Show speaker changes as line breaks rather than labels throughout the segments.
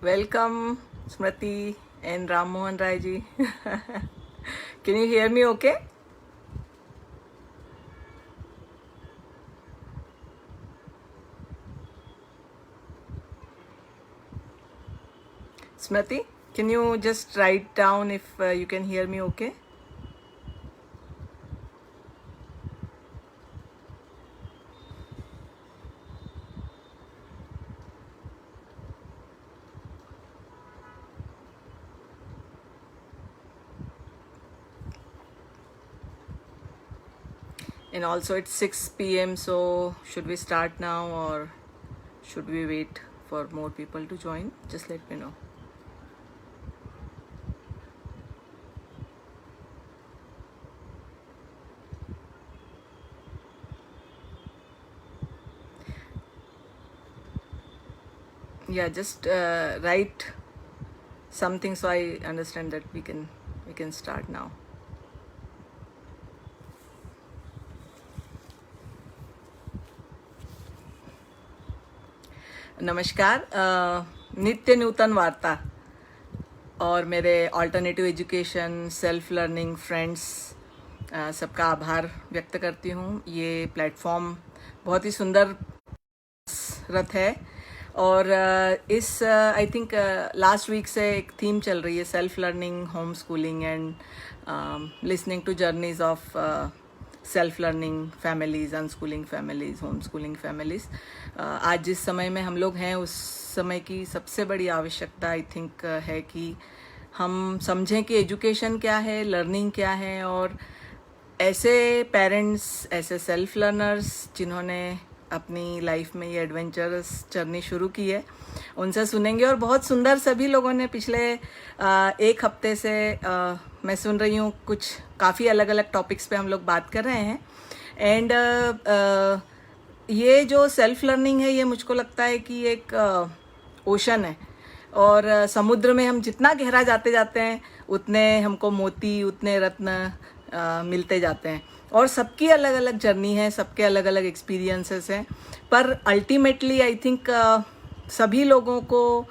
Welcome, Smriti and Ram Mohan Rai ji. Can you hear me okay? Smriti, can you just write down if you can hear me okay? And also it's 6 p.m. so should we start now or should we wait for more people to join? Just let me know. Yeah, just write something so I understand that we can start now. नमस्कार, नित्य नूतन वार्ता और मेरे alternative education self learning friends सबका आभार व्यक्त करती हूँ। ये प्लेटफॉर्म बहुत ही सुंदर रथ है और इस आई थिंक लास्ट वीक से एक थीम चल रही है, self learning, home schooling and listening to journeys of self learning families, unschooling families, home schooling families. आज जिस समय में हम लोग हैं उस समय की सबसे बड़ी आवश्यकता आई थिंक है कि हम समझें कि एजुकेशन क्या है, लर्निंग क्या है, और ऐसे पेरेंट्स, ऐसे सेल्फ लर्नर्स जिन्होंने अपनी लाइफ में ये एडवेंचरस जर्नी शुरू की है, उनसे सुनेंगे। और बहुत सुंदर, सभी लोगों ने पिछले एक हफ्ते से मैं सुन रही हूँ, कुछ काफ़ी अलग अलग टॉपिक्स पे हम लोग बात कर रहे हैं। एंड ये जो सेल्फ लर्निंग है, ये मुझको लगता है कि एक ओशन है और समुद्र में हम जितना गहरा जाते जाते हैं उतने हमको मोती, उतने रत्न मिलते जाते हैं। और सबकी अलग अलग जर्नी है, सबके अलग अलग एक्सपीरियंसेस हैं, पर अल्टीमेटली आई थिंक सभी लोगों को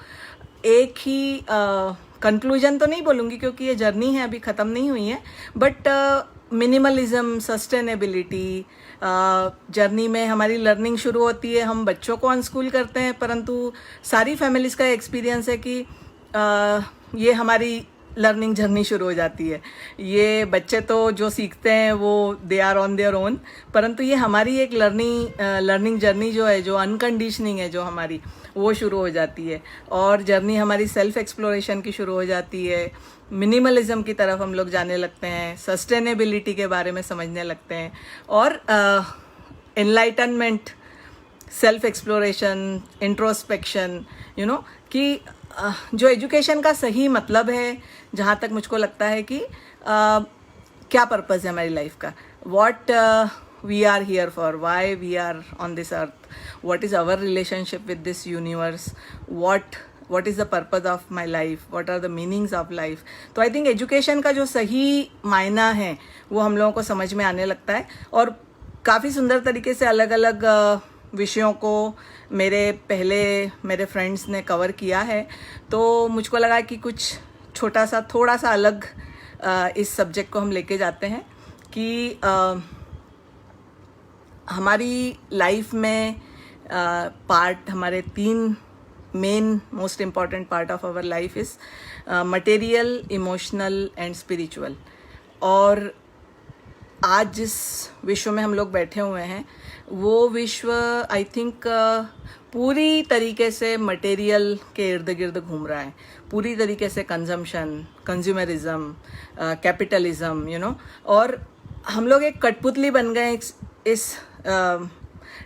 एक ही कंक्लूजन तो नहीं बोलूँगी क्योंकि ये जर्नी है, अभी ख़त्म नहीं हुई है, बट मिनिमलिज्म, सस्टेनेबिलिटी जर्नी में हमारी लर्निंग शुरू होती है। हम बच्चों को अनस्कूल करते हैं, परंतु सारी फैमिलीज़ का एक्सपीरियंस है कि ये हमारी लर्निंग जर्नी शुरू हो जाती है। ये बच्चे तो जो सीखते हैं वो they are on their own, परंतु ये हमारी एक लर्निंग जर्नी जो है, जो अनकंडीशनिंग है, जो हमारी वो शुरू हो जाती है। और जर्नी हमारी सेल्फ एक्सप्लोरेशन की शुरू हो जाती है। मिनिमलिज्म की तरफ हम लोग जाने लगते हैं, सस्टेनेबिलिटी के बारे में समझने लगते हैं, और enlightenment, self exploration, introspection, you know, कि जो एजुकेशन का सही मतलब है, जहाँ तक मुझको लगता है कि क्या पर्पज़ है हमारी लाइफ का, what we are here for, why we are on this earth, what is our relationship with this universe, what is the purpose of my life, what are the meanings of life। तो I think education का जो सही मायना है वो हम लोगों को समझ में आने लगता है। और काफ़ी सुंदर तरीके से अलग अलग विषयों को मेरे फ्रेंड्स ने कवर किया है, तो मुझको लगा कि कुछ थोड़ा सा अलग इस सब्जेक्ट को हम लेके जाते हैं कि हमारी लाइफ में हमारे 3 main most important part of our life is material, emotional and spiritual. और आज जिस विश्व में हम लोग बैठे हुए हैं वो विश्व आई थिंक पूरी तरीके से मटेरियल के इर्द गिर्द घूम रहा है, पूरी तरीके से consumption, consumerism, capitalism, you know. और हम लोग एक कठपुतली बन गए इस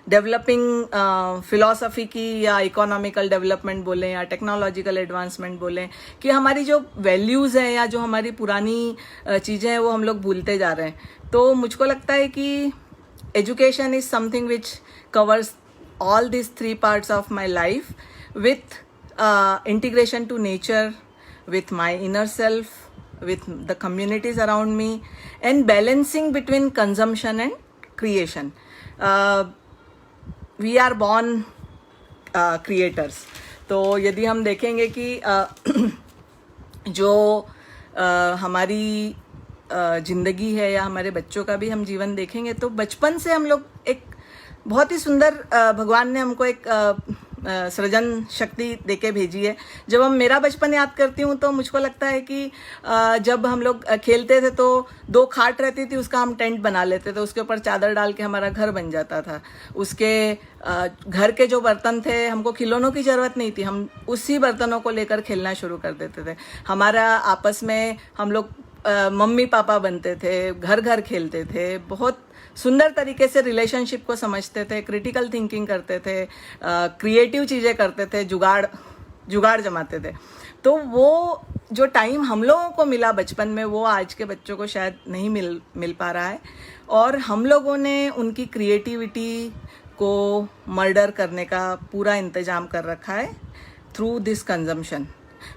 डेवलपिंग फिलॉसफी की, या इकोनॉमिकल डेवलपमेंट बोलें या टेक्नोलॉजिकल एडवांसमेंट बोलें, कि हमारी जो वैल्यूज़ हैं या जो हमारी पुरानी चीज़ें हैं वो हम लोग भूलते जा रहे हैं। तो मुझको लगता है कि education is something which covers all these 3 parts of my life with integration to nature, with my inner self, with the communities around me, and balancing between consumption and creation. We are born creators. तो यदि हम देखेंगे कि जो हमारी जिंदगी है या हमारे बच्चों का भी हम जीवन देखेंगे तो बचपन से हम लोग एक बहुत ही सुंदर भगवान ने हमको एक सृजन शक्ति देके भेजी है। जब हम मेरा बचपन याद करती हूँ तो मुझको लगता है कि जब हम लोग खेलते थे तो 2 खाट रहती थी, उसका हम टेंट बना लेते थे, उसके ऊपर चादर डाल के हमारा घर बन जाता था। उसके घर के जो बर्तन थे, हमको खिलौनों की ज़रूरत नहीं थी, हम उसी बर्तनों को लेकर खेलना शुरू कर देते थे। हमारा आपस में हम लोग मम्मी पापा बनते थे, घर घर खेलते थे, बहुत सुंदर तरीके से रिलेशनशिप को समझते थे, क्रिटिकल थिंकिंग करते थे, क्रिएटिव चीज़ें करते थे, जुगाड़ जमाते थे। तो वो जो टाइम हम लोगों को मिला बचपन में, वो आज के बच्चों को शायद नहीं मिल पा रहा है। और हम लोगों ने उनकी क्रिएटिविटी को मर्डर करने का पूरा इंतजाम कर रखा है through this consumption.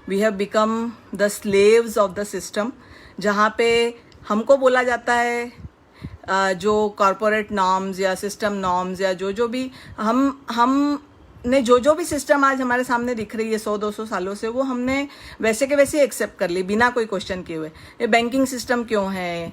We have become the slaves of the system, जहाँ पे हमको बोला जाता है जो कॉरपोरेट नॉर्म्स या सिस्टम नॉर्म्स या जो भी हमने जो भी सिस्टम आज हमारे सामने दिख रही है 100-200 सालों से, वो हमने वैसे के वैसे एक्सेप्ट कर ली बिना कोई क्वेश्चन किए हुए। ये बैंकिंग सिस्टम क्यों है,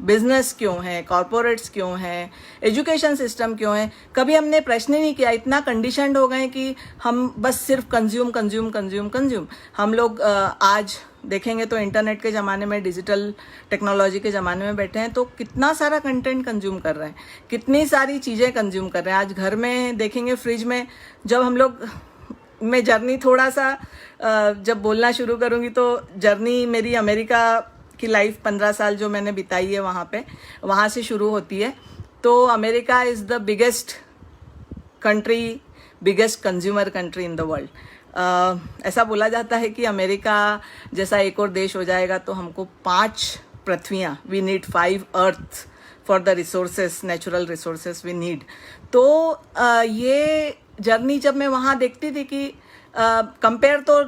बिजनेस क्यों है, कॉरपोरेट्स क्यों है, एजुकेशन सिस्टम क्यों है, कभी हमने प्रश्न ही नहीं किया। इतना कंडीशनड हो गए कि हम बस सिर्फ कंज्यूम। हम लोग आज देखेंगे तो इंटरनेट के ज़माने में, डिजिटल टेक्नोलॉजी के ज़माने में बैठे हैं तो कितना सारा कंटेंट कंज्यूम कर रहे हैं, कितनी सारी चीज़ें कंज्यूम कर रहे हैं। आज घर में देखेंगे फ्रिज में, जब हम लोग, मैं जर्नी थोड़ा सा जब बोलना शुरू करूँगी तो जर्नी मेरी अमेरिका की लाइफ 15 साल जो मैंने बिताई है वहाँ से शुरू होती है। तो America is the biggest consumer country in the world. ऐसा बोला जाता है कि अमेरिका जैसा एक और देश हो जाएगा तो हमको 5 पृथ्वियाँ, we need 5 earth for the resources, natural resources we need. तो ये जर्नी जब मैं वहाँ देखती थी कि कंपेयर तो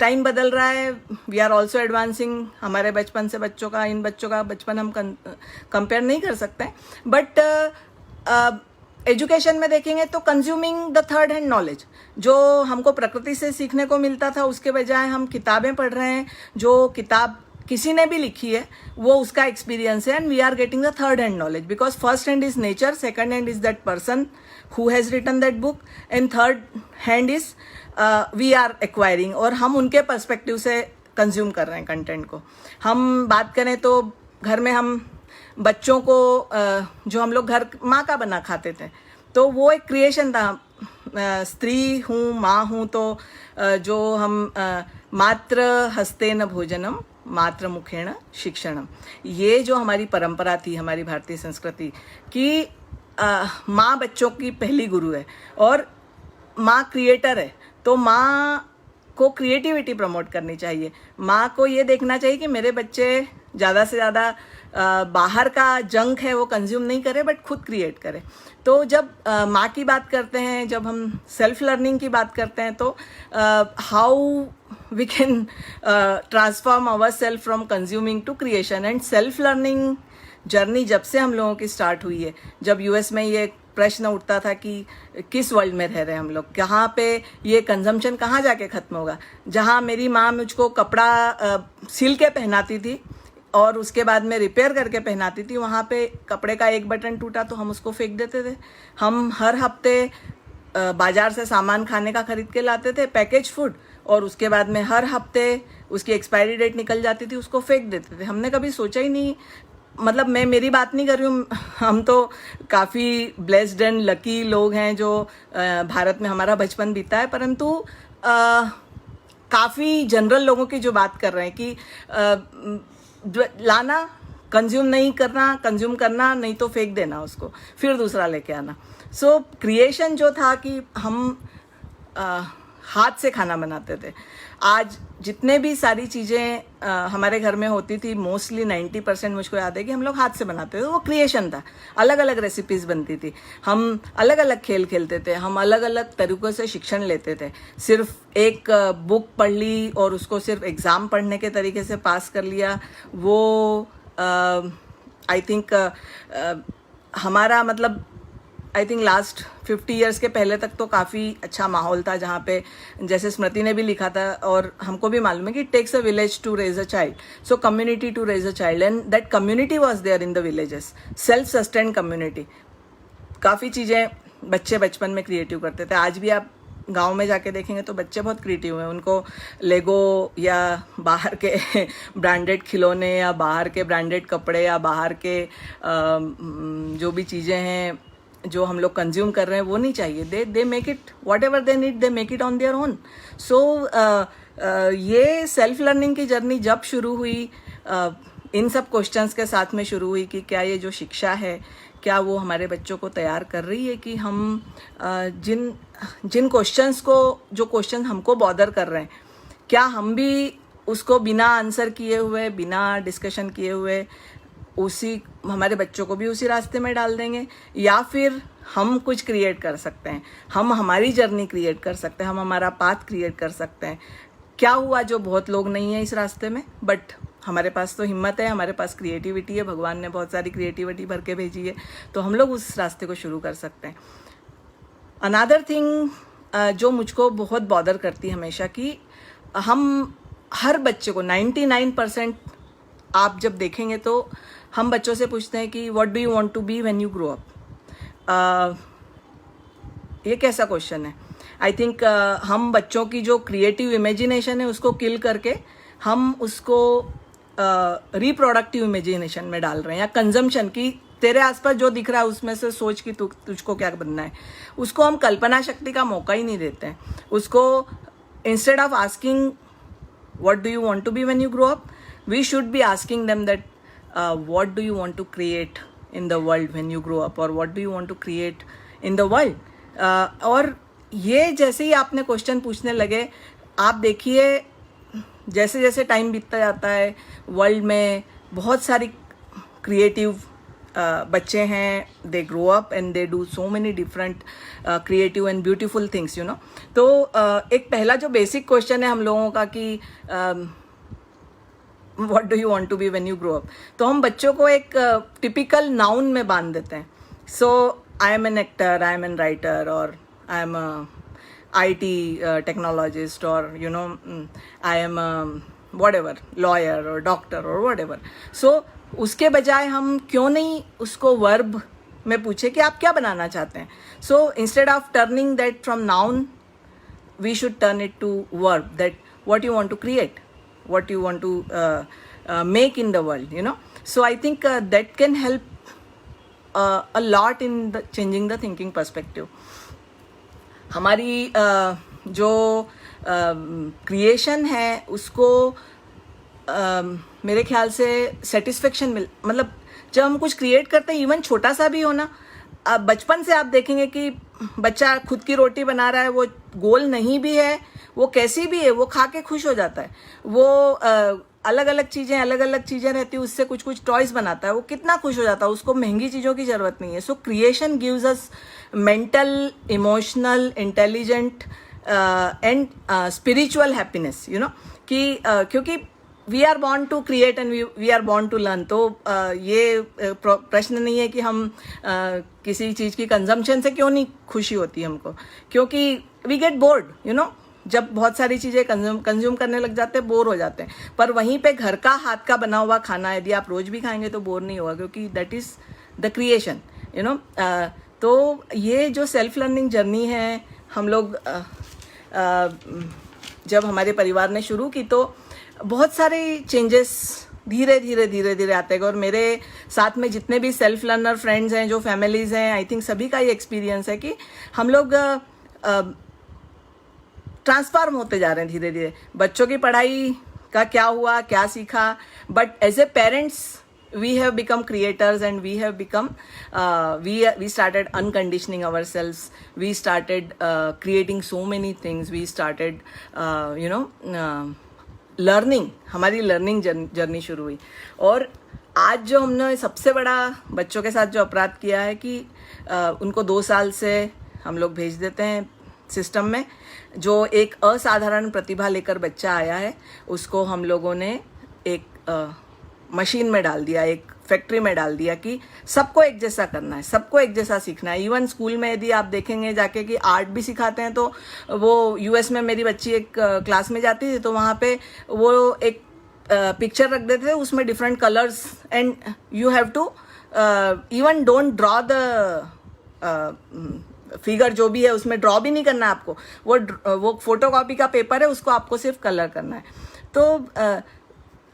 टाइम बदल रहा है, वी आर ऑल्सो एडवांसिंग, हमारे बचपन से बच्चों का, इन बच्चों का बचपन हम कंपेयर नहीं कर सकते, बट एजुकेशन में देखेंगे तो consuming the third hand knowledge, जो हमको प्रकृति से सीखने को मिलता था उसके बजाय हम किताबें पढ़ रहे हैं। जो किताब किसी ने भी लिखी है वो उसका एक्सपीरियंस है, and we are getting the third hand knowledge, because first hand is nature, second hand is that person who has written that book, and third hand is we are acquiring, और हम उनके perspective से consume कर रहे हैं content को। हम बात करें तो घर में हम बच्चों को जो हम लोग घर माँ का बना खाते थे, तो वो एक क्रिएशन था। स्त्री हूँ, माँ हूँ, तो जो हम मात्र हस्तेन भोजनम मात्र मुखेण शिक्षणम, ये जो हमारी परंपरा थी, हमारी भारतीय संस्कृति की, माँ बच्चों की पहली गुरु है और माँ क्रिएटर है। तो माँ को क्रिएटिविटी प्रमोट करनी चाहिए, माँ को ये देखना चाहिए कि मेरे बच्चे ज़्यादा से ज़्यादा बाहर का जंक है वो कंज्यूम नहीं करे, बट खुद क्रिएट करे। तो जब माँ की बात करते हैं, जब हम सेल्फ लर्निंग की बात करते हैं, तो how we can transform our self from consuming to creation. And self learning journey जब से हम लोगों की स्टार्ट हुई है, जब यूएस में ये प्रश्न उठता था कि किस वर्ल्ड में रह रहे हैं हम लोग, कहाँ पे ये कंजम्पशन कहाँ जाके ख़त्म होगा। जहाँ मेरी माँ मुझको कपड़ा सिल के पहनाती थी और उसके बाद में रिपेयर करके पहनाती थी, वहाँ पे कपड़े का एक बटन टूटा तो हम उसको फेंक देते थे। हम हर हफ्ते बाजार से सामान खाने का खरीद के लाते थे, पैकेज फूड, और उसके बाद में हर हफ्ते उसकी एक्सपायरी डेट निकल जाती थी, उसको फेंक देते थे। हमने कभी सोचा ही नहीं, मतलब मैं मेरी बात नहीं कर रही हूँ, हम तो काफ़ी ब्लेस्ड एंड लकी लोग हैं जो भारत में हमारा बचपन बीता है, परंतु काफ़ी जनरल लोगों की जो बात कर रहे हैं कि लाना, कंज्यूम नहीं करना, कंज्यूम करना नहीं तो फेंक देना उसको, फिर दूसरा लेके आना। सो क्रिएशन जो था कि हम हाथ से खाना बनाते थे। आज जितने भी सारी चीज़ें हमारे घर में होती थी, मोस्टली 90% मुझको याद है कि हम लोग हाथ से बनाते थे। वो क्रिएशन था, अलग अलग रेसिपीज़ बनती थी, हम अलग अलग खेल खेलते थे, हम अलग अलग तरीक़ों से शिक्षण लेते थे। सिर्फ एक बुक पढ़ ली और उसको सिर्फ एग्ज़ाम पढ़ने के तरीके से पास कर लिया, वो आई थिंक हमारा मतलब आई थिंक लास्ट 50 ईयर्स के पहले तक तो काफ़ी अच्छा माहौल था, जहाँ पे जैसे स्मृति ने भी लिखा था और हमको भी मालूम है कि it takes a village to raise a child, so community to raise a child, and that community was there in the villages, self sustain community. काफ़ी चीज़ें बच्चे बचपन में क्रिएटिव करते थे। आज भी आप गांव में जाके देखेंगे तो बच्चे बहुत क्रिएटिव हैं, उनको लेगो या बाहर के ब्रांडेड खिलौने या बाहर के ब्रांडेड कपड़े या बाहर के जो भी चीज़ें हैं जो हम लोग कंज्यूम कर रहे हैं वो नहीं चाहिए। They make it whatever they need, they make it on their own. So ये सेल्फ लर्निंग की जर्नी जब शुरू हुई, इन सब क्वेश्चंस के साथ में शुरू हुई कि क्या ये जो शिक्षा है क्या वो हमारे बच्चों को तैयार कर रही है कि हम जिन क्वेश्चंस को, जो क्वेश्चन हमको बॉदर कर रहे हैं, क्या हम भी उसको बिना आंसर किए हुए, बिना डिस्कशन किए हुए उसी हमारे बच्चों को भी उसी रास्ते में डाल देंगे, या फिर हम कुछ क्रिएट कर सकते हैं, हम हमारी जर्नी क्रिएट कर सकते हैं, हम हमारा पाथ क्रिएट कर सकते हैं। क्या हुआ जो बहुत लोग नहीं है इस रास्ते में, बट हमारे पास तो हिम्मत है, हमारे पास क्रिएटिविटी है, भगवान ने बहुत सारी क्रिएटिविटी भर के भेजी है, तो हम लोग उस रास्ते को शुरू कर सकते हैं। अनदर थिंग जो मुझको बहुत बॉदर करती है हमेशा, कि हम हर बच्चे को 99% आप जब देखेंगे तो हम बच्चों से पूछते हैं कि what do you want to be when you grow up. ये कैसा क्वेश्चन है? आई थिंक हम बच्चों की जो क्रिएटिव इमेजिनेशन है उसको किल करके हम उसको रिप्रोडक्टिव इमेजिनेशन में डाल रहे हैं, या कंजम्पशन की तेरे आसपास जो दिख रहा है उसमें से सोच कि तुझको क्या बनना है, उसको हम कल्पना शक्ति का मौका ही नहीं देते हैं। उसको instead of asking what do you want to be when you grow up, we should be asking them that what do you want to create in the world when you grow up, और what do you want to create in the world. और ये जैसे ही आपने question पूछने लगे, आप देखिए जैसे जैसे टाइम बीतता जाता है, वर्ल्ड में बहुत सारी क्रिएटिव बच्चे हैं, they grow up and they do so many different creative and beautiful things, you know. तो एक पहला जो बेसिक क्वेश्चन है हम लोगों का कि what do you want to be when you grow up, तो हम बच्चों को एक टिपिकल नाउन में बांध देते हैं। So I am an actor, I am an writer, और I am IT technologist, or you know, I am whatever, lawyer or doctor or whatever. So उसके बजाय हम क्यों नहीं उसको वर्ब में पूछे कि आप क्या बनाना चाहते हैं। So instead of turning that from noun, we should turn it to verb, that what you want to create, what you want to make in the world, you know. So I think that can help a lot in the changing the thinking perspective. हमारी जो creation है उसको मेरे ख्याल से satisfaction मतलब जब हम कुछ क्रिएट करते हैं, इवन छोटा सा भी हो ना, बचपन से आप देखेंगे कि बच्चा खुद की रोटी बना रहा है, वो गोल नहीं भी है, वो कैसी भी है, वो खा के खुश हो जाता है। वो अलग अलग चीज़ें रहती है, उससे कुछ कुछ टॉयज बनाता है, वो कितना खुश हो जाता है, उसको महंगी चीज़ों की ज़रूरत नहीं है। So creation gives us mental, emotional, intelligent and spiritual happiness, you know, कि क्योंकि we are born to create and we are born to learn. तो ये प्रश्न नहीं है कि हम किसी चीज़ की कंजम्पशन से क्यों नहीं खुशी होती हमको, क्योंकि we get bored, you know. जब बहुत सारी चीज़ें कंज्यूम करने लग जाते हैं, बोर हो जाते हैं। पर वहीं पे घर का हाथ का बना हुआ खाना यदि आप रोज भी खाएंगे तो बोर नहीं होगा, क्योंकि that is the creation, you know. तो ये जो सेल्फ लर्निंग जर्नी है, हम लोग जब हमारे परिवार ने शुरू की तो बहुत सारे चेंजेस धीरे धीरे आते गए। और मेरे साथ में जितने भी सेल्फ लर्नर फ्रेंड्स हैं, जो फैमिलीज हैं, आई थिंक सभी का ये एक्सपीरियंस है कि हम लोग ट्रांसफॉर्म होते जा रहे हैं धीरे धीरे। बच्चों की पढ़ाई का क्या हुआ, क्या सीखा, but as a parents we have become creators and we have become we started unconditioning ourselves, we started creating so many things, we started you know learning, हमारी लर्निंग जर्नी शुरू हुई। और आज जो हमने सबसे बड़ा बच्चों के साथ जो अपराध किया है कि उनको 2 साल से हम लोग भेज देते हैं सिस्टम में। जो एक असाधारण प्रतिभा लेकर बच्चा आया है, उसको हम लोगों ने एक मशीन में डाल दिया, एक फैक्ट्री में डाल दिया कि सबको एक जैसा करना है, सबको एक जैसा सीखना है। इवन स्कूल में यदि आप देखेंगे जाके कि आर्ट भी सिखाते हैं, तो वो यूएस में मेरी बच्ची एक क्लास में जाती थी, तो वहाँ पे वो एक पिक्चर रख देते थे, उसमें different colours, and you have to even don't draw the figure जो भी है उसमें ड्रॉ भी नहीं करना है आपको, वो फोटोकॉपी का पेपर है, उसको आपको सिर्फ कलर करना है। तो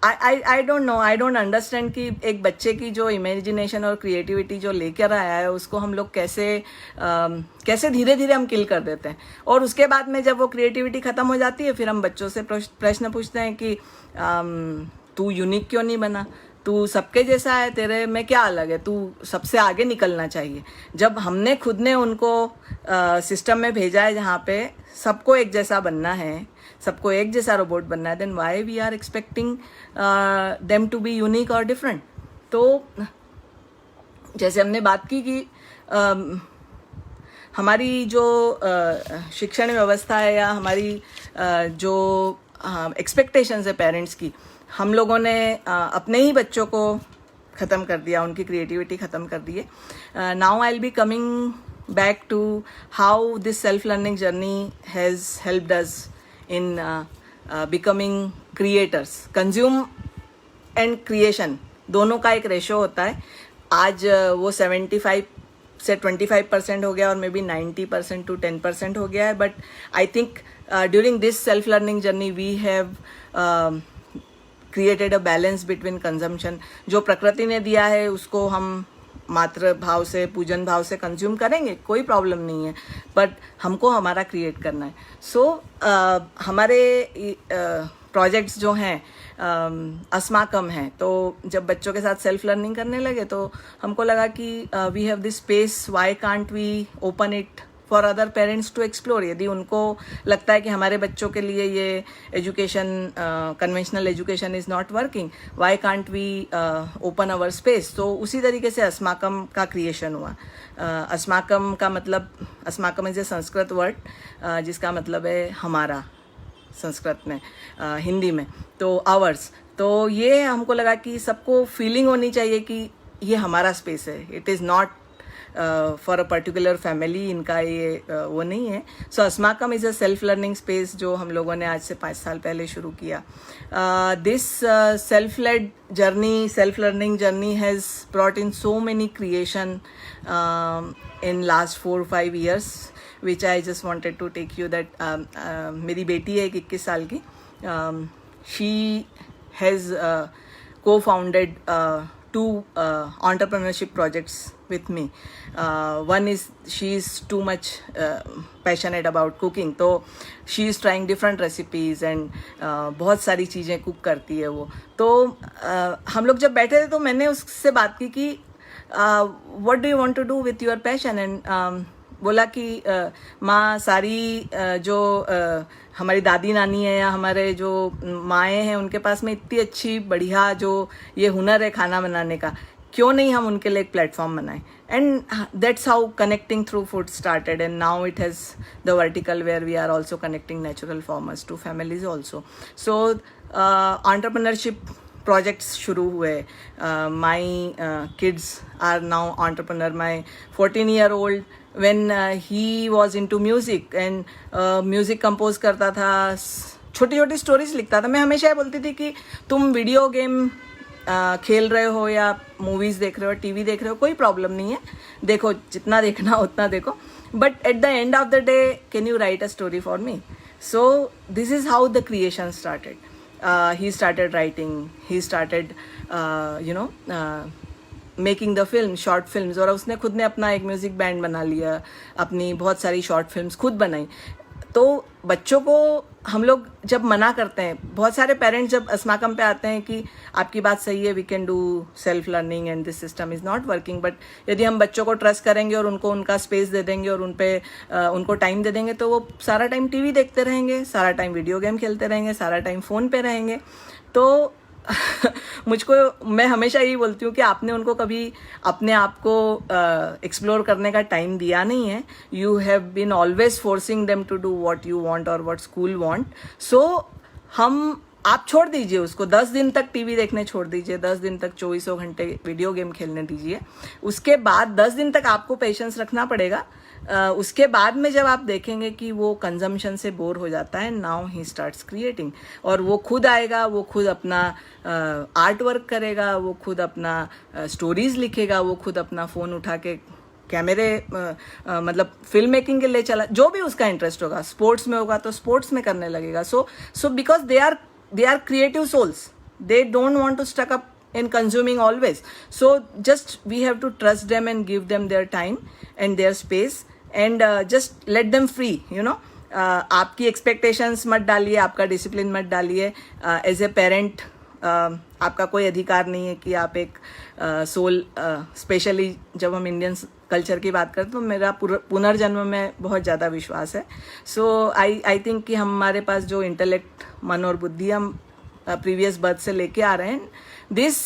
I don't know, I don't understand कि एक बच्चे की जो इमेजिनेशन और क्रिएटिविटी जो लेकर आया है उसको हम लोग कैसे धीरे धीरे हम किल कर देते हैं। और उसके बाद में जब वो क्रिएटिविटी खत्म हो जाती है, फिर हम बच्चों से प्रश्न पूछते हैं कि तू यूनिक क्यों नहीं बना, तू सबके जैसा है, तेरे में क्या अलग है, तू सबसे आगे निकलना चाहिए। जब हमने खुद ने उनको सिस्टम में भेजा है जहाँ पे सबको एक जैसा बनना है, सबको एक जैसा रोबोट बनना है, then why we are expecting them to be unique और डिफरेंट। तो जैसे हमने बात की कि हमारी जो शिक्षण व्यवस्था है या हमारी जो एक्सपेक्टेशंस है पेरेंट्स की, हम लोगों ने अपने ही बच्चों को ख़त्म कर दिया, उनकी क्रिएटिविटी ख़त्म कर दी है। Now I will be coming back to how this self-learning journey has helped us in becoming creators. Consume and creation दोनों का एक रेशो होता है। आज वो 75 से 25% हो गया और मे बी 90% to 10% हो गया है, but I think during this self learning journey we have created a balance between consumption. जो प्रकृति ने दिया है उसको हम मात्र भाव से, पूजन भाव से कंज्यूम करेंगे, कोई प्रॉब्लम नहीं है, बट हमको हमारा क्रिएट करना है। सो हमारे प्रोजेक्ट्स जो हैं अस्माकम हैं, तो जब बच्चों के साथ सेल्फ लर्निंग करने लगे तो हमको लगा कि we have this space, why can't we open it for other parents to explore. यदि उनको लगता है कि हमारे बच्चों के लिए ये education, conventional education is not working, why can't we open our space. तो उसी तरीके से अस्माकम का क्रिएशन हुआ। अस्माकम का मतलब, अस्माकम इज़ ए संस्कृत वर्ड जिसका मतलब है हमारा, संस्कृत में, हिंदी में तो आवर्स। तो ये हमको लगा कि सबको फीलिंग होनी चाहिए कि ये हमारा स्पेस है, it is not for a particular family, इनका ये वो नहीं है। So Asmakam is a self learning space जो हम लोगों ने आज से 5 साल पहले शुरू किया। This self led journey, self learning journey has brought in so many creation in last 4-5 years, which I just wanted to take you that. मेरी बेटी है 21 साल की, she has co-founded 2 entrepreneurship projects with me. One is she is too much passionate about cooking, तो she is trying different recipes and बहुत सारी चीज़ें cook करती है वो। तो हम लोग जब बैठे थे तो मैंने उससे बात की कि what do you want to do with your passion, and बोला कि माँ, सारी जो हमारी दादी नानी है या हमारे जो माएँ हैं उनके पास में इतनी अच्छी बढ़िया जो ये हुनर है खाना बनाने का, क्यों नहीं हम उनके लिए एक प्लेटफॉर्म बनाएं। And that's how connecting through food started, and now it has the vertical where we are also connecting natural farmers to families also. So entrepreneurship projects शुरू हुए। My kids are now entrepreneur. My 14-year-old when he was into music and music compose करता था, छोटी छोटी stories लिखता था। मैं हमेशा ये बोलती थी कि तुम वीडियो गेम खेल रहे हो या मूवीज़ देख रहे हो, टीवी देख रहे हो, कोई प्रॉब्लम नहीं है, देखो जितना देखना उतना देखो, but at the end of the day can you right a story for me. So this is how the creation started. he started writing, he started making the film, short films, और उसने खुद ने अपना एक music band बना लिया, अपनी बहुत सारी शॉर्ट फिल्म्स खुद बनाई। तो बच्चों को हम लोग जब मना करते हैं, बहुत सारे पेरेंट्स जब अस्माकम पे आते हैं कि आपकी बात सही है, we can do self learning and this system is not working, but यदि हम बच्चों को ट्रस्ट करेंगे और उनको उनका स्पेस दे देंगे और उनको टाइम दे देंगे, तो वो सारा टाइम टीवी देखते रहेंगे, सारा टाइम वीडियो गेम खेलते रहेंगे, सारा टाइम फ़ोन पे रहेंगे। तो मैं हमेशा यही बोलती हूँ कि आपने उनको कभी अपने आप को एक्सप्लोर करने का टाइम दिया नहीं है। You have been always forcing them to do what you want और व्हाट स्कूल वांट। सो हम आप छोड़ दीजिए उसको, 10 दिन तक टीवी देखने छोड़ दीजिए, 10 दिन तक 24 घंटे वीडियो गेम खेलने दीजिए। उसके बाद 10 दिन तक आपको पेशेंस रखना पड़ेगा। उसके बाद में जब आप देखेंगे कि वो कंजम्पशन से बोर हो जाता है, नाउ ही स्टार्ट्स क्रिएटिंग, और वो खुद आएगा, वो खुद अपना आर्ट वर्क करेगा, वो खुद अपना स्टोरीज लिखेगा, वो खुद अपना फ़ोन उठा के कैमरे मतलब फिल्म मेकिंग के लिए चला, जो भी उसका इंटरेस्ट होगा, स्पोर्ट्स में होगा तो स्पोर्ट्स में करने लगेगा। So because they are creative souls, they don't want to stuck up in consuming always. So just we have to trust them and give them their time and their space and just let them free, you know. आपकी expectations मत डालिए, आपका discipline मत डालिए। as a parent आपका कोई अधिकार नहीं है कि आप एक सोल, स्पेशली जब हम इंडियन कल्चर की बात करते तो मेरा पुनर्जन्म में बहुत ज़्यादा विश्वास है। सो आई थिंक कि हमारे पास जो इंटेलेक्ट, मन और बुद्धि हम प्रीवियस बर्थ से लेके आ रहे हैं, this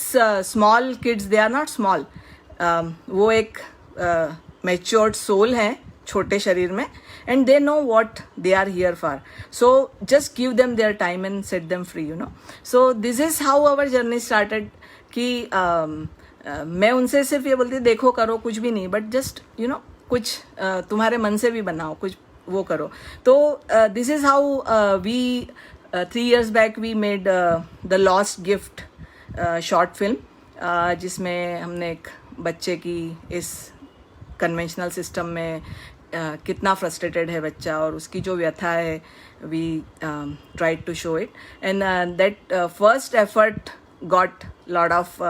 small kids, they are not small, वो एक मैच्योर्ड सोल है छोटे शरीर में, and they know what they are here for. So just give them their time and set them free, you know. So this is how our journey started कि मैं उनसे सिर्फ ये बोलती, देखो करो कुछ भी नहीं, बट जस्ट यू नो कुछ तुम्हारे मन से भी बनाओ, कुछ वो करो। तो this is how we 3 years back we made the Lost Gift short film, जिसमें हमने एक बच्चे की इस कन्वेंशनल सिस्टम में कितना फ्रस्ट्रेटेड है बच्चा और उसकी जो व्यथा है, we tried to show it, and that first effort got lot of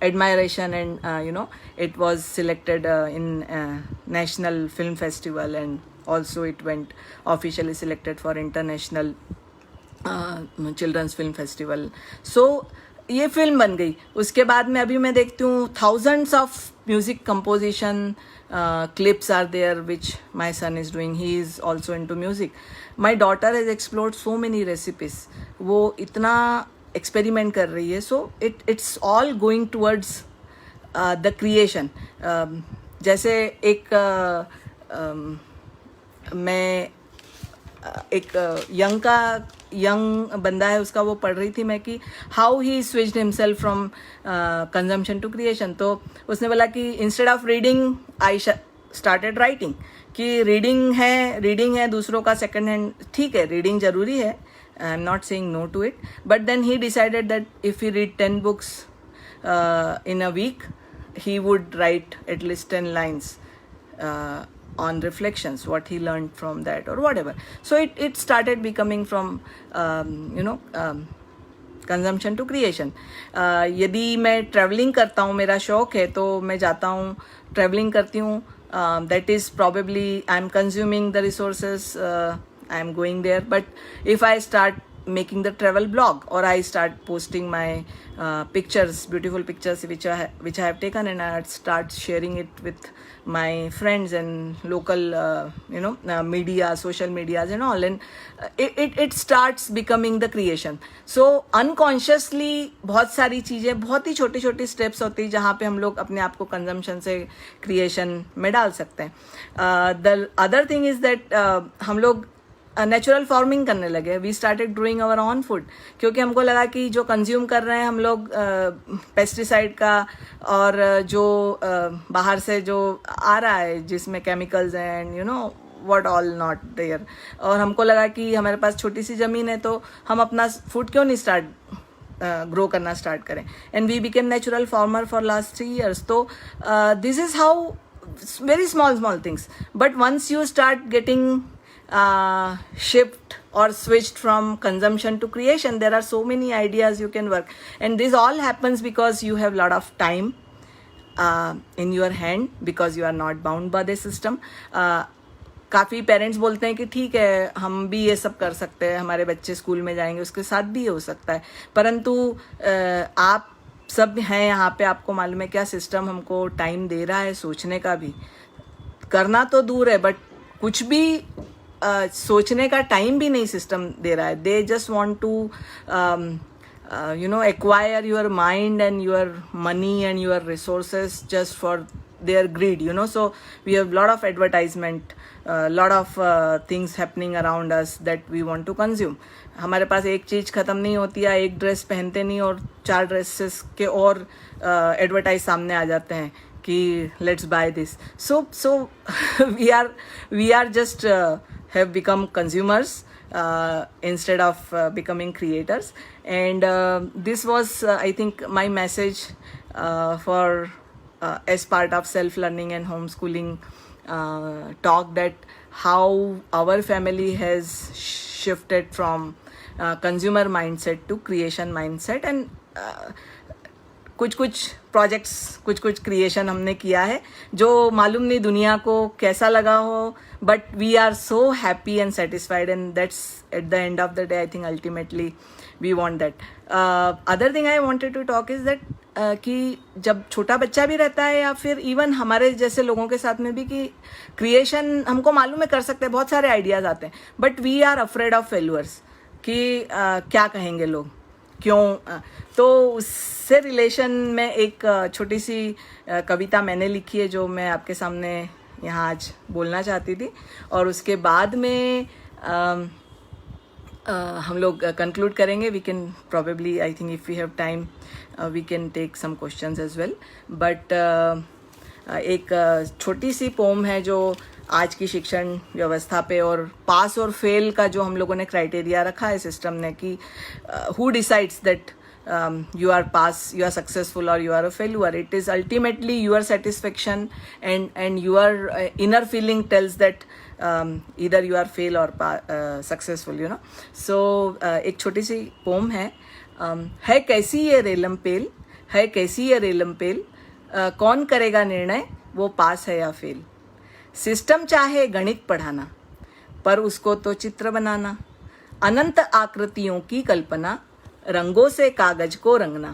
admiration, and you know, it was selected in National Film Festival, and also it went officially selected for International Children's Film Festival. So ये film बन गई। उसके बाद में अभी मैं देखती हूँ thousands of music composition clips are there which my son is doing. He is also into music. My daughter has explored so many recipes. वो इतना experiment कर रही है। So it's all going towards the creation. जैसे एक मैं एक young बंदा है, उसका वो पढ़ रही थी मैं कि how he switched himself from consumption to creation. तो उसने बोला कि instead of reading I started writing, कि रीडिंग है दूसरों का सेकंड हैंड, ठीक है रीडिंग जरूरी है, I am not saying no to it, but then he decided that if he read 10 books in a week, he would write at least 10 lines on reflections, what he learned from that or whatever. So it started becoming from consumption to creation. यदि मैं travelling करता हूँ, मेरा शौक है, तो मैं जाता हूँ ट्रैवलिंग करती हूँ, that is probably I'm consuming the resources, I'm going there. But if I start making the travel blog, or I start posting my pictures, beautiful pictures which I have taken, and I start sharing it with my friends and local media, social medias and all, and it starts becoming the creation. So unconsciously बहुत सारी चीज़ें, बहुत ही छोटी छोटी steps होती है जहाँ पे हम लोग अपने आप को कंजम्पशन से क्रिएशन में डाल सकते हैं। The other thing is that हम लोग नेचुरल फार्मिंग करने लगे। We started growing our own food, क्योंकि हमको लगा कि जो कंज्यूम कर रहे हैं हम लोग पेस्टिसाइड का, और जो बाहर से जो आ रहा है जिसमें केमिकल्स हैं and you know what all not there, और हमको लगा कि हमारे पास छोटी सी ज़मीन है तो हम अपना फूड क्यों नहीं ग्रो करना स्टार्ट करें, and we became natural farmer for last 3 years. तो this is how very small things, but once you start getting shift or switched from consumption to creation, there are so many ideas you can work, and this all happens because you have lot of time in your hand, because you are not bound by the system. काफ़ी parents बोलते हैं कि ठीक है हम भी ये सब कर सकते हैं, हमारे बच्चे स्कूल में जाएंगे उसके साथ भी ये हो सकता है, परंतु आप सब हैं यहाँ पे, आपको मालूम है क्या सिस्टम हमको टाइम दे रहा है सोचने का भी, करना तो दूर है बट कुछ भी सोचने का टाइम भी नहीं सिस्टम दे रहा है. They just want to acquire your mind and your money and your resources just for their greed, you know. So we have lot of advertisement, lot of things happening around us that we want to consume. हमारे पास एक चीज़ ख़त्म नहीं होती है, एक dress पहनते नहीं और 4 ड्रेसेस के और एडवर्टाइज सामने आ जाते हैं कि let's buy this. So we are just have become consumers instead of becoming creators. And this was I think my message for as part of self-learning and homeschooling talk, that how our family has shifted from consumer mindset to creation mindset. And कुछ projects, कुछ creation हमने किया है जो मालूम नहीं दुनिया को कैसा लगा हो, but we are so happy and satisfied, and that's at the end of the day I think ultimately we want that. Other thing I wanted to talk is that कि जब छोटा बच्चा भी रहता है या फिर इवन हमारे जैसे लोगों के साथ में भी, कि क्रिएशन हमको मालूम है कर सकते हैं, बहुत सारे आइडियाज़ आते हैं, but we are afraid of failures कि क्या कहेंगे लोग, क्यों. तो उससे रिलेशन में एक छोटी सी कविता मैंने लिखी है जो मैं आपके सामने यहाँ आज बोलना चाहती थी, और उसके बाद में हम लोग कंक्लूड करेंगे. We can probably, I think if we have time we can take some questions as well. But एक छोटी सी पोम है जो आज की शिक्षण व्यवस्था पे और पास और फेल का जो हम लोगों ने क्राइटेरिया रखा है सिस्टम ने, कि who decides that you are pass, you are successful, or you are a failure. It is ultimately your satisfaction and your inner feeling tells that either you are fail or successful, you know. So एक छोटी सी pome है कैसी ये रेलम पेल, है कैसी ये रेलम पेल, कौन करेगा निर्णय वो पास है या फेल. सिस्टम चाहे गणित पढ़ाना पर उसको तो चित्र बनाना, अनंत आकृतियों की कल्पना, रंगों से कागज को रंगना,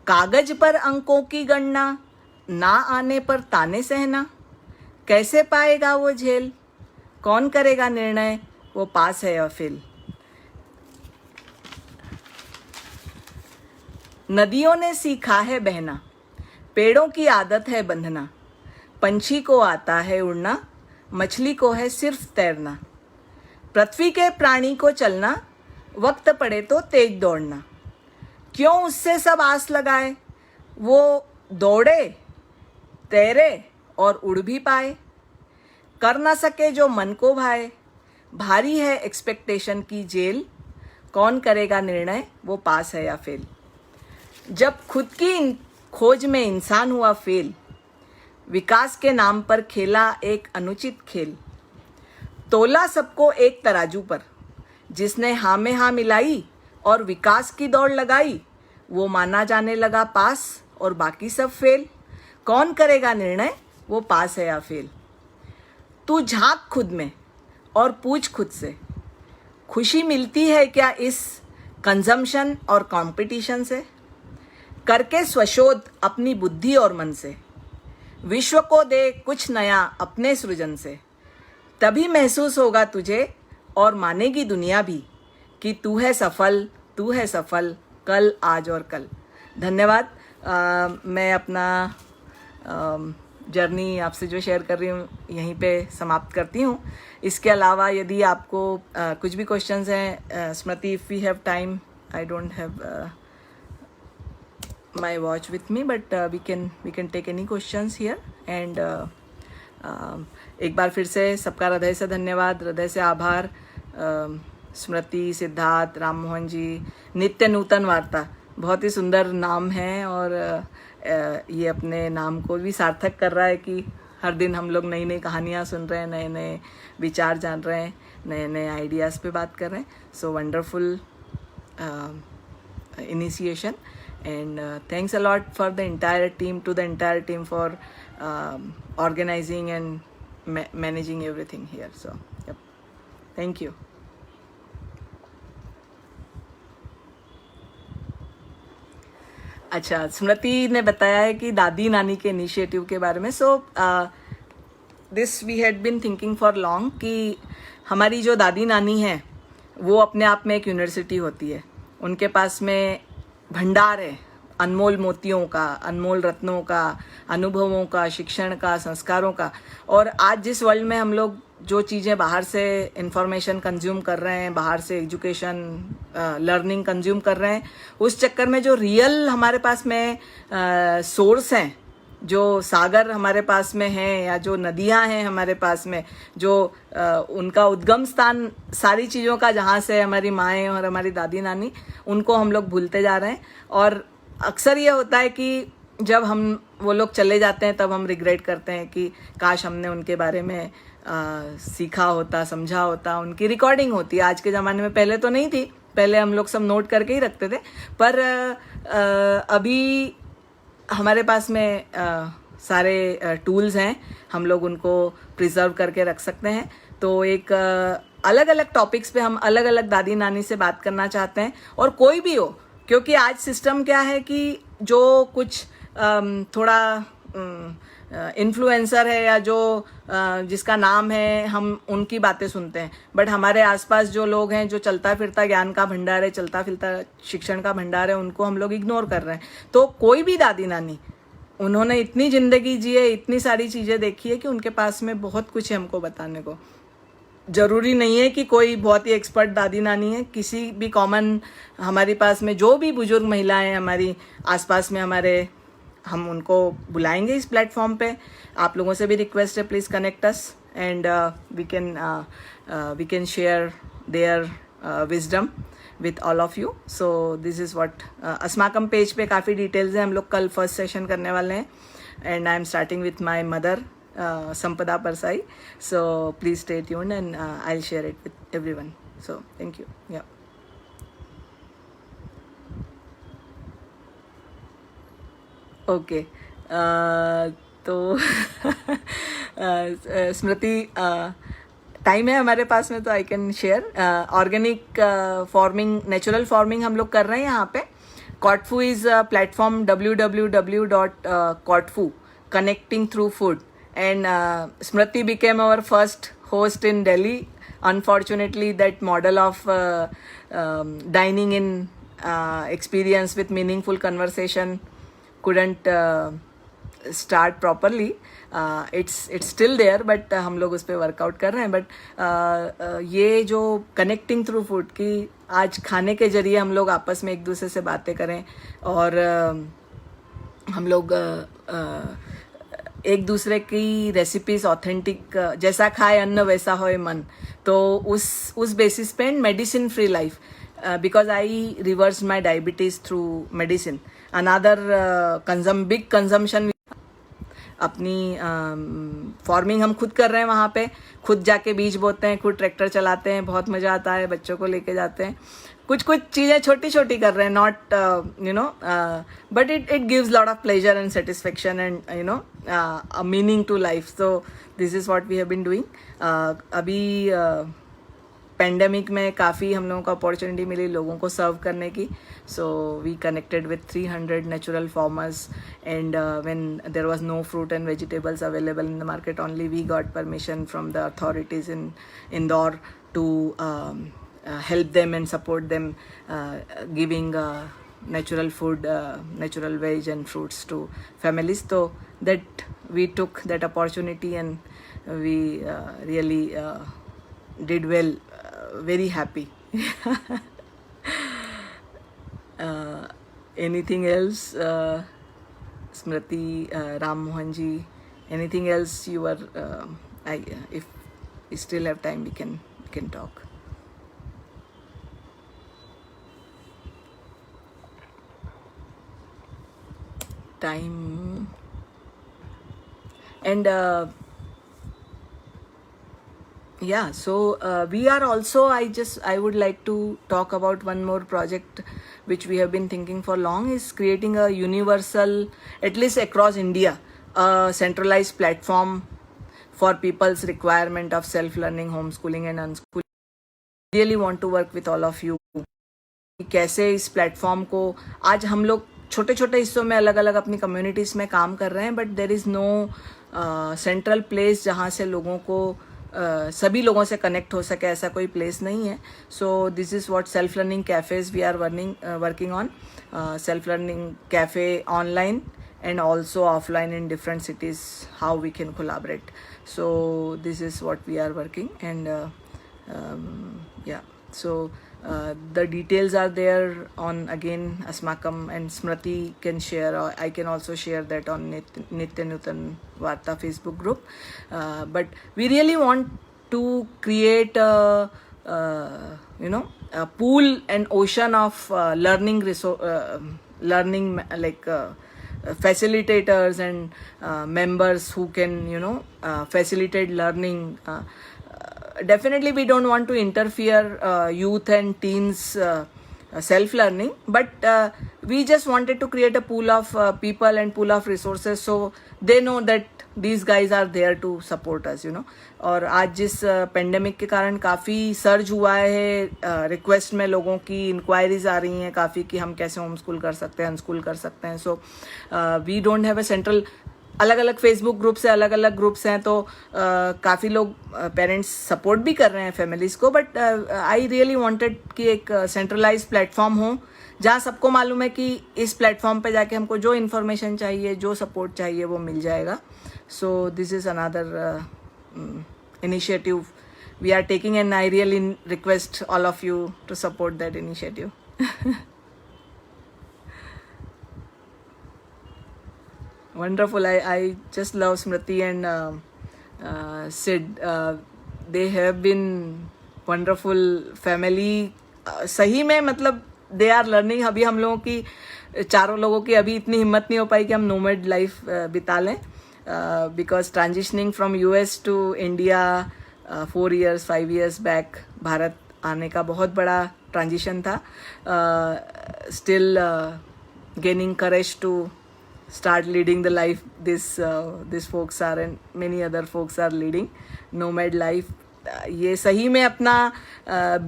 कागज पर अंकों की गणना, ना आने पर ताने सहना, कैसे पाएगा वो झेल, कौन करेगा निर्णय वो पास है या फेल. नदियों ने सीखा है बहना, पेड़ों की आदत है बंधना, पंछी को आता है उड़ना, मछली को है सिर्फ तैरना, पृथ्वी के प्राणी को चलना, वक्त पड़े तो तेज दौड़ना, क्यों उससे सब आस लगाए, वो दौड़े तैरे और उड़ भी पाए, कर ना सके जो मन को भाए, भारी है एक्सपेक्टेशन की जेल, कौन करेगा निर्णय वो पास है या फेल. जब खुद की खोज में इंसान हुआ फेल, विकास के नाम पर खेला एक अनुचित खेल, तोला सबको एक तराजू पर, जिसने हाँ में हाँ मिलाई और विकास की दौड़ लगाई, वो माना जाने लगा पास और बाकी सब फेल, कौन करेगा निर्णय वो पास है या फेल. तू झांक खुद में और पूछ खुद से, खुशी मिलती है क्या इस कंजम्पशन और कंपटीशन से, करके स्वशोध अपनी बुद्धि और मन से, विश्व को दे कुछ नया अपने सृजन से, तभी महसूस होगा तुझे और मानेगी दुनिया भी कि तू है सफल कल, आज और कल. धन्यवाद. मैं अपना जर्नी आपसे जो शेयर कर रही हूँ यहीं पे समाप्त करती हूँ. इसके अलावा यदि आपको कुछ भी क्वेश्चंस हैं, Smriti, if we have time, I don't have my watch with me, but we can take any questions here. And एक बार फिर से सबका हृदय से धन्यवाद, हृदय से आभार. स्मृति, सिद्धार्थ, राम मोहन जी, नित्य नूतन वार्ता, बहुत ही सुंदर नाम है, और ये अपने नाम को भी सार्थक कर रहा है कि हर दिन हम लोग नई नई कहानियाँ सुन रहे हैं, नए नए विचार जान रहे हैं, नए नए आइडियाज़ पे बात कर रहे हैं. So wonderful initiation, and thanks a lot for the entire team for organizing and managing everything here. So yep, thank you. अच्छा, स्मृति ने बताया है कि दादी नानी के इनिशिएटिव के बारे में. So this we had been thinking for long कि हमारी जो दादी नानी है वो अपने आप में एक यूनिवर्सिटी होती है. उनके पास में भंडार है अनमोल मोतियों का, अनमोल रत्नों का, अनुभवों का, शिक्षण का, संस्कारों का। और आज जिस वर्ल्ड में हम लोग जो चीज़ें बाहर से इंफॉर्मेशन कंज्यूम कर रहे हैं, बाहर से एजुकेशन लर्निंग कंज्यूम कर रहे हैं, उस चक्कर में जो रियल हमारे पास में सोर्स हैं, जो सागर हमारे पास में हैं या जो नदियां हैं हमारे पास में, जो उनका उद्गम स्थान सारी चीज़ों का, जहाँ से हमारी माएँ और हमारी दादी नानी, उनको हम लोग भूलते जा रहे हैं। और अक्सर ये होता है कि जब हम वो लोग चले जाते हैं तब हम रिग्रेट करते हैं कि काश हमने उनके बारे में सीखा होता, समझा होता, उनकी रिकॉर्डिंग होती। आज के ज़माने में, पहले तो नहीं थी, पहले हम लोग सब नोट करके ही रखते थे, पर अभी हमारे पास में सारे टूल्स हैं, हम लोग उनको प्रिजर्व करके रख सकते हैं। तो एक अलग अलग टॉपिक्स पे हम अलग अलग दादी नानी से बात करना चाहते हैं, और कोई भी हो, क्योंकि आज सिस्टम क्या है कि जो कुछ थोड़ा इन्फ्लुएंसर है या जो जिसका नाम है, हम उनकी बातें सुनते हैं, बट हमारे आसपास जो लोग हैं, जो चलता फिरता ज्ञान का भंडार है, चलता फिरता शिक्षण का भंडार है, उनको हम लोग इग्नोर कर रहे हैं। तो कोई भी दादी नानी, उन्होंने इतनी जिंदगी जी है, इतनी सारी चीज़ें देखी है कि उनके पास में बहुत कुछ है हमको बताने को। जरूरी नहीं है कि कोई बहुत ही एक्सपर्ट दादी नानी है, किसी भी कॉमन हमारे पास में जो भी बुजुर्ग महिलाएं हमारी आसपास में हमारे, हम उनको बुलाएंगे इस प्लेटफॉर्म पे। आप लोगों से भी रिक्वेस्ट है, please connect us and we can share their wisdom with all of you. So this is what Asmakam page पे काफ़ी डिटेल्स हैं। हम लोग कल फर्स्ट सेशन करने वाले हैं, and I am starting with my mother संपदा Parsai. So please stay tuned and I'll share it with everyone. So thank you. Yeah. Okay. तो स्मृति, टाइम है हमारे पास में तो I can share. Organic farming, natural farming हम लोग कर रहे हैं यहाँ पे। Kotfu is platform www.kotfu connecting through food. And Smriti became our first host in Delhi. Unfortunately, that model of dining in experience with meaningful conversation couldn't start properly. It's still there, but हम लोग उस पर workout कर रहे हैं। But ये जो connecting through food की, आज खाने के जरिए हम लोग आपस में एक दूसरे से बातें करें, और हम लोग एक दूसरे की रेसिपीज ऑथेंटिक, जैसा खाए अन्न वैसा होए मन, तो उस बेसिस पे, and medicine free life, because I reverse my diabetes through medicine. Another big consumption, अपनी फार्मिंग हम खुद कर रहे हैं, वहाँ पे खुद जाके बीज बोते हैं, खुद ट्रैक्टर चलाते हैं, बहुत मज़ा आता है, बच्चों को लेके जाते हैं। कुछ चीज़ें छोटी छोटी कर रहे हैं, not you know, but it gives lot of pleasure and satisfaction and you know a meaning to life. So this is what we have been doing. अभी पेंडेमिक में काफ़ी हम लोगों को अपॉर्चुनिटी मिली लोगों को सर्व करने की। So we connected with 300 natural farmers, and when there was no fruit and vegetables available in the market, only we got permission from the authorities in Indore to help them and support them, giving natural food, natural veg and fruits to families. So that we took that opportunity and we really did well, very happy. Anything else, Smriti, Ram Mohan ji, anything else you are, if we still have time, we can talk. Time. And yeah, so we are also, I would like to talk about one more project which we have been thinking for long, is creating a universal, at least across India, a centralized platform for people's requirement of self-learning, homeschooling and unschooling. Really want to work with all of you. कैसे इस platform को, आज हम लोग छोटे छोटे हिस्सों में अलग अलग अपनी कम्युनिटीज़ में काम कर रहे हैं, but there is no central place जहाँ से लोगों को सभी लोगों से कनेक्ट हो सके, ऐसा कोई प्लेस नहीं है. So this is what self learning cafes we are working on. Self learning cafe online and also offline in different cities, how we can collaborate. So this is what we are working, and yeah, so the details are there on, again, Asmakam and Smriti can share, or I can also share that on Nitya Nutan Varta Facebook group. But we really want to create a pool and ocean of learning facilitators and members who can facilitate learning. Definitely we don't want to interfere youth and teens self learning, but we just wanted to create a pool of people and pool of resources, so they know that these guys are there to support us. और आज जिस pandemic के कारण काफ़ी surge हुआ है request में, लोगों की इंक्वायरीज आ रही हैं काफ़ी कि हम कैसे होम स्कूल कर सकते हैं, अनस्कूल कर सकते हैं. So we don't have a central, अलग अलग फेसबुक ग्रुप्स हैं, अलग अलग ग्रुप्स हैं, तो काफ़ी लोग पेरेंट्स सपोर्ट भी कर रहे हैं फैमिलीज़ को. बट आई रियली वांटेड कि एक सेंट्रलाइज प्लेटफॉर्म हो जहाँ सबको मालूम है कि इस प्लेटफॉर्म पे जाके हमको जो इन्फॉर्मेशन चाहिए, जो सपोर्ट चाहिए, वो मिल जाएगा. सो this is another initiative we are taking, and I really request all of you to support that initiative. Wonderful. I just love Smriti and Sid. They have been wonderful family. सही में मतलब they are learning. अभी हम लोगों की, चारों लोगों की अभी इतनी हिम्मत नहीं हो पाई कि हम नोमैड लाइफ बिता लें. Because transitioning from US to India 4 years 5 years back, Bharat आने का बहुत बड़ा ट्रांजिशन था. Still gaining courage to start leading the life this folks are, and many other folks are leading nomad life. ये सही में अपना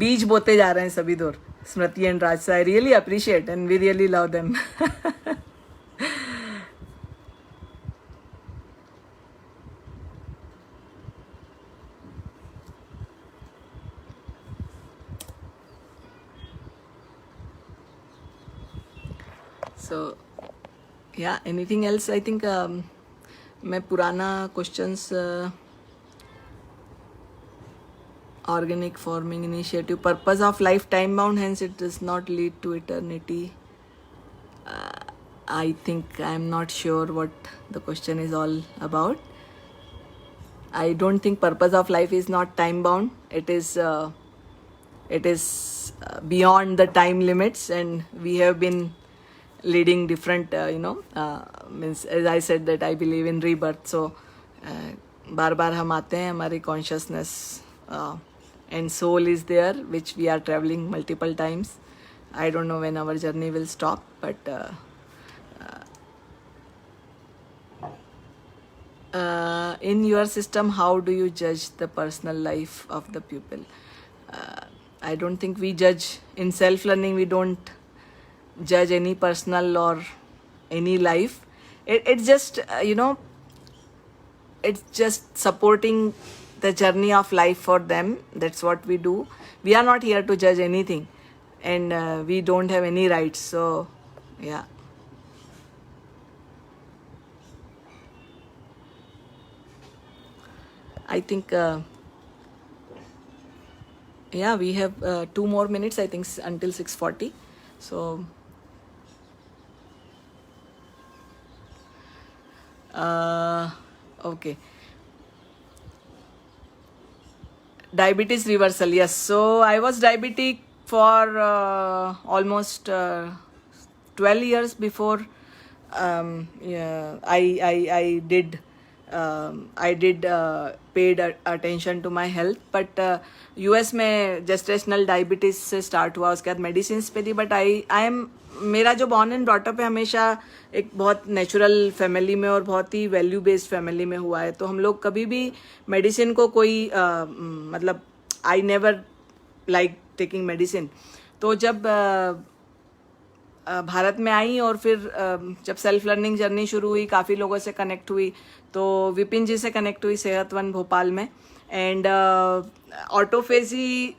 बीज बोते जा रहे हैं सभी दूर. Smriti and Raj, I really appreciate and we really love them. So yeah, anything else? I think मैं पुराना questions organic farming initiative, purpose of life time bound, hence it does not lead to eternity. I think I'm not sure what the question is all about. I don't think purpose of life is not time bound. It is beyond the time limits, and we have been leading different means, as I said, that I believe in rebirth. So बार बार हम आते हैं, हमारी consciousness and soul is there, which we are traveling multiple times. I don't know when our journey will stop, but in your system, how do you judge the personal life of the pupil? I don't think we judge. In self-learning, we don't judge any personal or any life. It's just it's just supporting the journey of life for them. That's what we do. We are not here to judge anything, and we don't have any rights. So yeah. I think yeah, we have 2 more minutes, I think, until 6:40. So okay. Diabetes reversal, yes. So I was diabetic for almost 12 years before I did paid attention to my health. But US में gestational diabetes से start हुआ, उसके बाद medicines पे थी. But I am, मेरा जो born and brought up है हमेशा एक बहुत नेचुरल फैमिली में और बहुत ही वैल्यू बेस्ड फैमिली में हुआ है. तो हम लोग कभी भी मेडिसिन को कोई मतलब I never like taking medicine. तो जब भारत में आई और फिर जब सेल्फ लर्निंग जर्नी शुरू हुई, काफ़ी लोगों से कनेक्ट हुई, तो विपिन जी से कनेक्ट हुई सेहतवन भोपाल में. And autophagy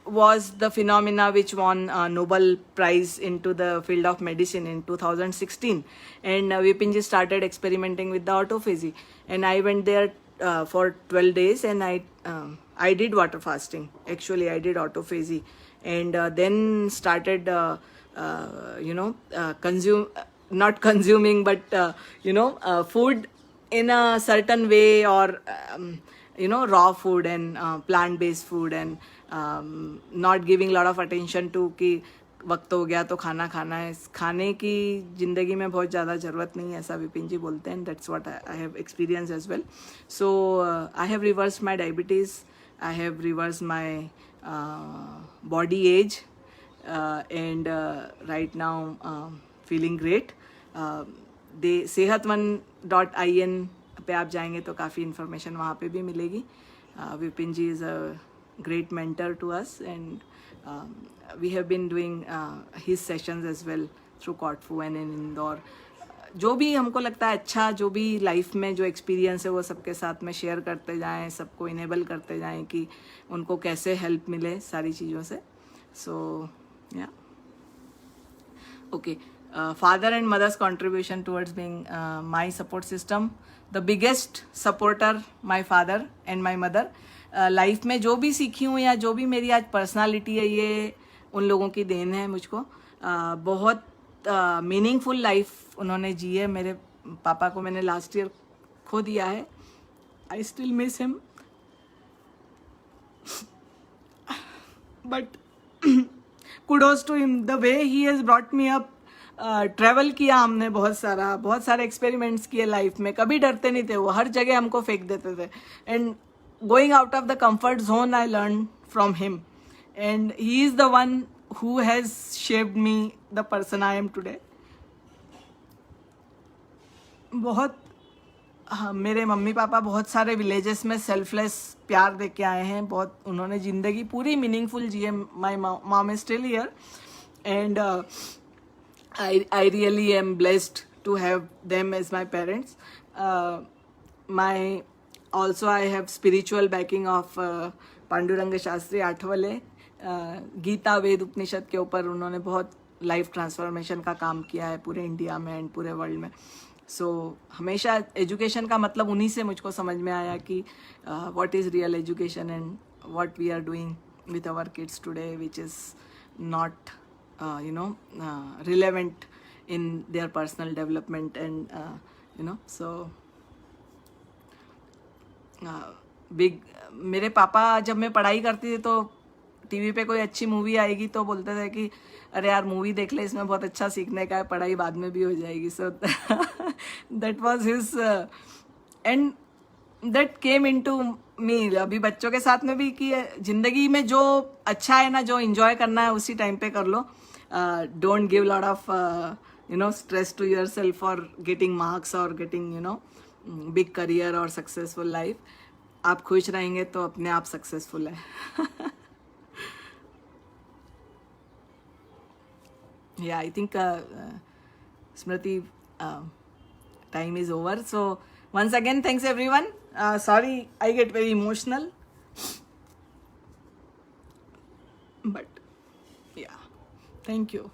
was the phenomena which won Nobel Prize into the field of medicine in 2016. And Vipinji started experimenting with the autophagy. And I went there for 12 days and I did water fasting. Actually, I did autophagy. And then started, not consuming, but, food in a certain way, or, raw food and plant-based food, and not giving lot of attention to कि वक्त हो गया तो खाना खाना है. खाने की ज़िंदगी में बहुत ज़्यादा ज़रूरत नहीं है, ऐसा विपिन जी बोलते हैं. That's what I have experienced as well. So I have reversed my diabetes. I have reversed my body age, and right now feeling great. sehatvan.in पे आप जाएंगे तो काफ़ी इन्फॉर्मेशन वहाँ पे भी मिलेगी. Vipin ji is a great mentor to us, and we have been doing his sessions as well through Corfu and in Indore. जो भी हमको लगता है अच्छा, जो भी लाइफ में जो एक्सपीरियंस है वो सबके साथ में शेयर करते जाएं, सबको इनेबल करते जाएं कि उनको कैसे हेल्प मिले सारी चीज़ों से. सो या okay. Father and mother's contribution towards being my support system. The biggest supporter, my father and my mother. Life में जो भी सीखी हूँ या जो भी मेरी आज पर्सनालिटी है, ये उन लोगों की देन है मुझको. बहुत मीनिंगफुल लाइफ उन्होंने जी है. मेरे पापा को मैंने लास्ट ईयर खो दिया है. I still miss him, but kudos to him the way he has brought me up. Travel किया हमने बहुत सारे एक्सपेरिमेंट्स किए लाइफ में. कभी डरते नहीं थे, वो हर जगह हमको फेंक देते थे. And going out of the comfort zone, I learned from him, and he is the one who has shaped me the person I am today. बहुत मेरे मम्मी पापा बहुत सारे विलेजेस में सेल्फलेस प्यार दे के आए हैं. बहुत उन्होंने ज़िंदगी पूरी मीनिंगफुल जी है. My mom is still here, and I really am blessed to have them as my parents. Also I have spiritual backing of Pandurang Shastri Athavale. Gita Veda Upanishad के ऊपर उन्होंने बहुत लाइफ ट्रांसफॉर्मेशन का काम किया है पूरे इंडिया में एंड पूरे वर्ल्ड में. सो हमेशा एजुकेशन का मतलब उन्हीं से मुझको समझ में आया कि what is real education and what we are doing with our kids today, which is not relevant in their personal development, and so big. मेरे पापा जब मैं पढ़ाई करती थी तो टीवी पे कोई अच्छी मूवी आएगी तो बोलते थे कि अरे यार मूवी देख ले, इसमें बहुत अच्छा सीखने का है, पढ़ाई बाद में भी हो जाएगी. So that was his, and that came into me. अभी बच्चों के साथ में भी कि जिंदगी में जो अच्छा है ना, जो एंजॉय करना है उसी टाइम पे कर लो. Don't give a lot of stress to yourself for getting marks or getting big career or successful life. आप खुश रहेंगे तो अपने आप सक्सेसफुल है. Yeah, I think Smriti, time is over. So once again, thanks everyone. Sorry, I get very emotional, but yeah. Thank you.